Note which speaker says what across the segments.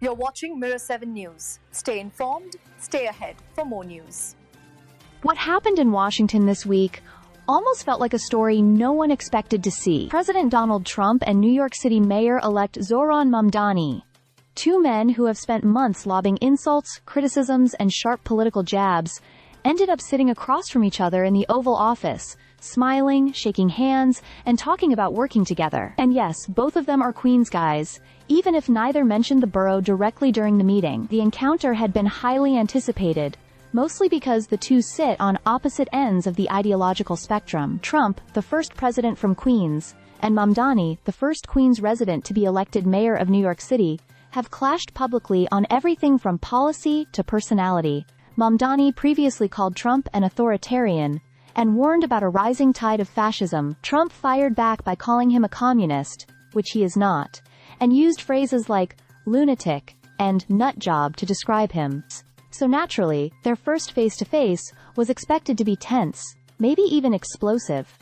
Speaker 1: You're watching Mirror 7 News. Stay informed, stay ahead for more news.
Speaker 2: What happened in Washington this week almost felt like a story no one expected to see. President Donald Trump and New York City Mayor-elect Zohran Mamdani, two men who have spent months lobbing insults, criticisms, and sharp political jabs, ended up sitting across from each other in the Oval Office, smiling, shaking hands, and talking about working together. And yes, both of them are Queens guys. Even if neither mentioned the borough directly during the meeting, the encounter had been highly anticipated, mostly because the two sit on opposite ends of the ideological spectrum. Trump, the first president from Queens, and Mamdani, the first Queens resident to be elected mayor of New York City, have clashed publicly on everything from policy to personality. Mamdani previously called Trump an authoritarian and warned about a rising tide of fascism. Trump fired back by calling him a communist, which he is not, and used phrases like lunatic and nutjob to describe him. So naturally, their first face-to-face was expected to be tense, maybe even explosive.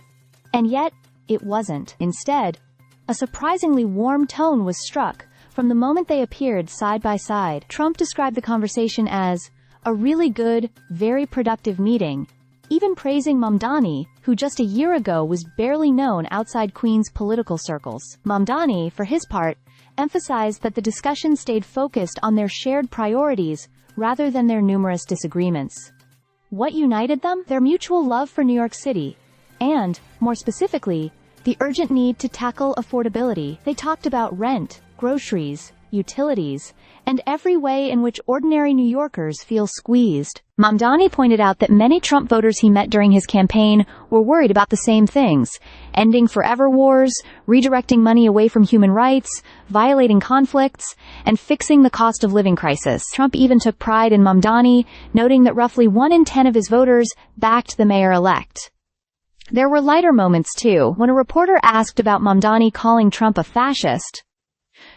Speaker 2: And yet, it wasn't. Instead, a surprisingly warm tone was struck from the moment they appeared side by side. Trump described the conversation as a really good, very productive meeting, even praising Mamdani, who just a year ago was barely known outside Queens' political circles. Mamdani, for his part, emphasized that the discussion stayed focused on their shared priorities rather than their numerous disagreements. What united them? Their mutual love for New York City, and, more specifically, the urgent need to tackle affordability. They talked about rent, groceries, utilities, and every way in which ordinary New Yorkers feel squeezed. Mamdani pointed out that many Trump voters he met during his campaign were worried about the same things: ending forever wars, redirecting money away from human rights, violating conflicts, and fixing the cost of living crisis. Trump even took pride in Mamdani, noting that roughly 1 in 10 of his voters backed the mayor-elect. There were lighter moments too. When a reporter asked about Mamdani calling Trump a fascist,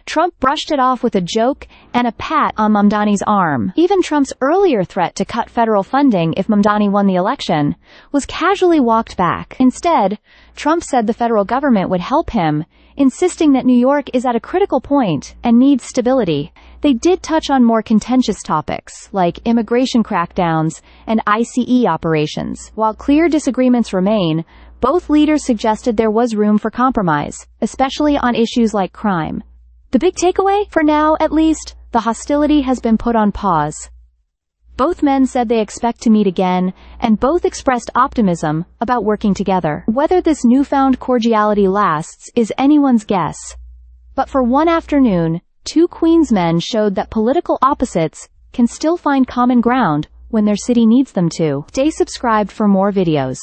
Speaker 2: Trump brushed it off with a joke and a pat on Mamdani's arm. Even Trump's earlier threat to cut federal funding if Mamdani won the election was casually walked back. Instead, Trump said the federal government would help him, insisting that New York is at a critical point and needs stability. They did touch on more contentious topics, like immigration crackdowns and ICE operations. While clear disagreements remain, both leaders suggested there was room for compromise, especially on issues like crime. The big takeaway? For now, at least, the hostility has been put on pause. Both men said they expect to meet again, and both expressed optimism about working together. Whether this newfound cordiality lasts is anyone's guess. But for one afternoon, two Queensmen showed that political opposites can still find common ground when their city needs them to. Stay subscribed for more videos.